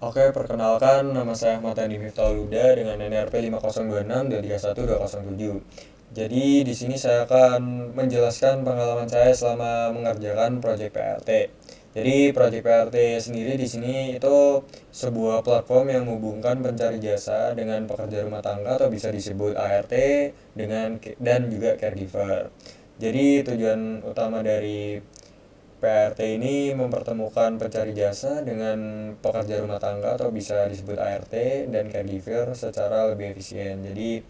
Oke, perkenalkan nama saya Ahmad Dhani Miftahuluda dengan NRP 5026231207. Jadi di sini saya akan menjelaskan pengalaman saya selama mengerjakan proyek PRT. Jadi proyek PRT sendiri di sini itu sebuah platform yang menghubungkan pencari jasa dengan pekerja rumah tangga atau bisa disebut ART dan juga caregiver. Jadi tujuan utama dari PRT ini mempertemukan pencari jasa dengan pekerja rumah tangga atau bisa disebut ART dan caregiver secara lebih efisien. Jadi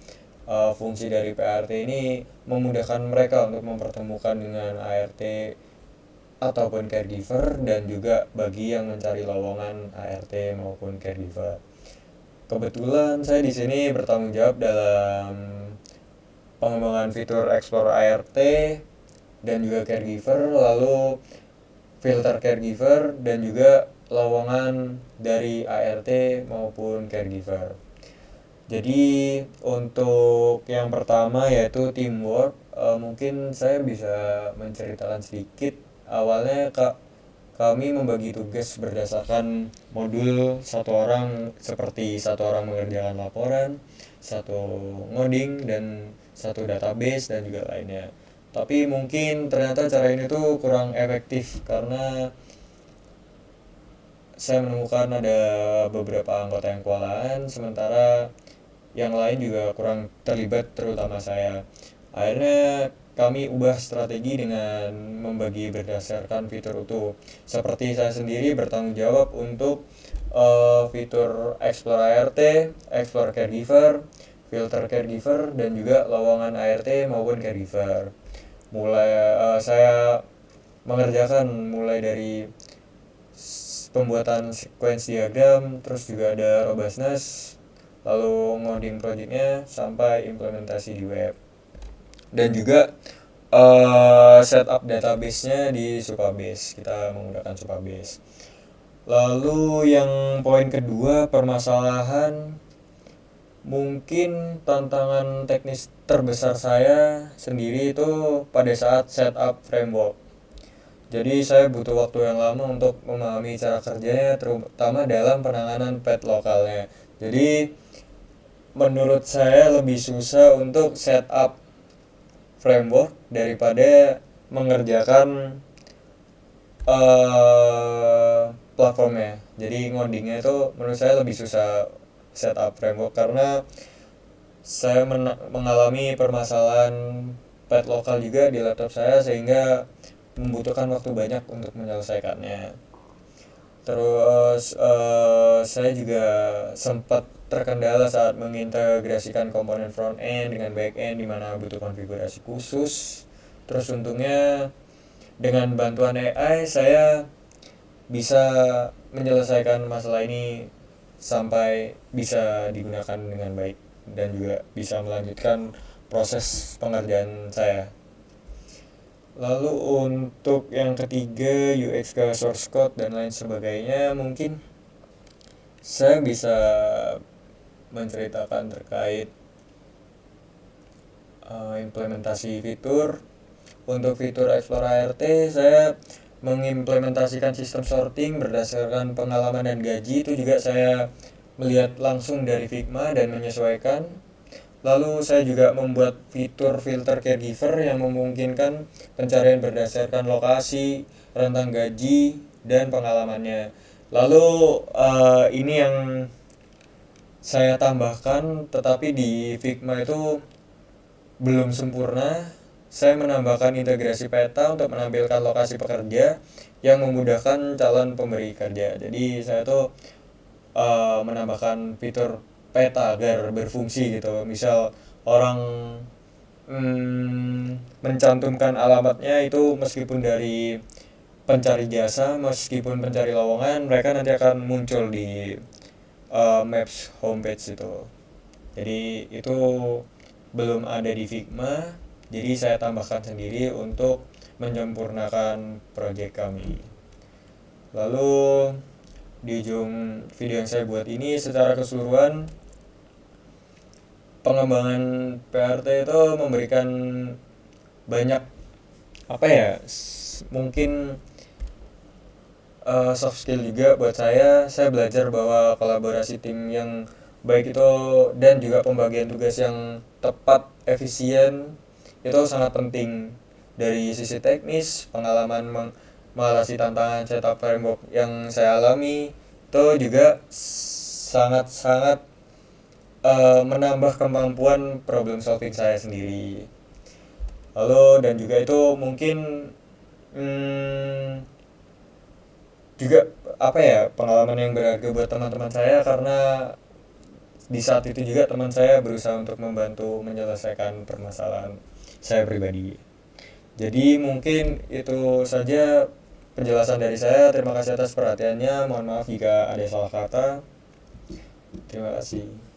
fungsi dari PRT ini memudahkan mereka untuk mempertemukan dengan ART ataupun caregiver dan juga bagi yang mencari lowongan ART maupun caregiver. Kebetulan saya di sini bertanggung jawab dalam pengembangan fitur Explore ART dan juga caregiver, lalu filter caregiver dan juga lowongan dari ART maupun caregiver. Jadi untuk yang pertama yaitu teamwork, mungkin saya bisa menceritakan sedikit. Awalnya kami membagi tugas berdasarkan modul, satu orang seperti satu orang mengerjakan laporan, satu ngoding, dan satu database dan juga lainnya. Tapi mungkin ternyata cara ini tuh kurang efektif karena saya menemukan ada beberapa anggota yang kewalahan, sementara yang lain juga kurang terlibat, terutama saya. Akhirnya kami ubah strategi dengan membagi berdasarkan fitur utuh. Seperti saya sendiri bertanggung jawab untuk fitur Explore ART, Explore Caregiver, Filter Caregiver, dan juga lowongan ART maupun Caregiver. Saya mengerjakan mulai dari pembuatan sequence diagram, terus juga ada robustness, lalu ngoding projectnya sampai implementasi di web, dan juga setup database-nya di Supabase. Kita menggunakan Supabase. Lalu yang poin kedua, permasalahan, mungkin tantangan teknis terbesar saya sendiri itu pada saat setup framework. Jadi saya butuh waktu yang lama untuk memahami cara kerjanya, terutama dalam penanganan pet lokalnya. Jadi menurut saya lebih susah untuk setup framework daripada mengerjakan platformnya. Jadi ngodingnya itu menurut saya lebih susah setup framework karena saya mengalami permasalahan pet lokal juga di laptop saya sehingga membutuhkan waktu banyak untuk menyelesaikannya. Terus saya juga sempat terkendala saat mengintegrasikan komponen front end dengan back end di mana butuh konfigurasi khusus. Terus untungnya dengan bantuan AI saya bisa menyelesaikan masalah ini sampai bisa digunakan dengan baik dan juga bisa melanjutkan proses pengerjaan saya. Lalu untuk yang ketiga, UX ke source code dan lain sebagainya, mungkin saya bisa menceritakan terkait implementasi fitur. Untuk fitur Explore ART, saya mengimplementasikan sistem sorting berdasarkan pengalaman dan gaji. Itu juga saya melihat langsung dari Figma dan menyesuaikan. Lalu saya juga membuat fitur filter caregiver yang memungkinkan pencarian berdasarkan lokasi, rentang gaji, dan pengalamannya. Lalu ini yang saya tambahkan, tetapi di Figma itu belum sempurna. Saya menambahkan integrasi peta untuk menampilkan lokasi pekerja yang memudahkan calon pemberi kerja. Jadi saya tuh menambahkan fitur peta agar berfungsi gitu. Misal orang mencantumkan alamatnya itu meskipun dari pencari jasa, meskipun pencari lowongan, mereka nanti akan muncul di Maps homepage itu. Jadi itu belum ada di Figma, jadi saya tambahkan sendiri untuk menyempurnakan project kami. Lalu di ujung video yang saya buat ini secara keseluruhan, pengembangan PRT itu memberikan banyak apa ya, mungkin soft skill juga buat saya belajar bahwa kolaborasi tim yang baik itu dan juga pembagian tugas yang tepat, efisien itu sangat penting. Dari sisi teknis, pengalaman mengatasi tantangan setup framework yang saya alami itu juga sangat-sangat menambah kemampuan problem solving saya sendiri. Lalu dan juga itu mungkin hmm, juga apa ya, pengalaman yang berharga buat teman-teman saya, karena di saat itu juga teman saya berusaha untuk membantu menyelesaikan permasalahan saya pribadi. Jadi mungkin itu saja penjelasan dari saya. Terima kasih atas perhatiannya. Mohon maaf jika ada salah kata. Terima kasih.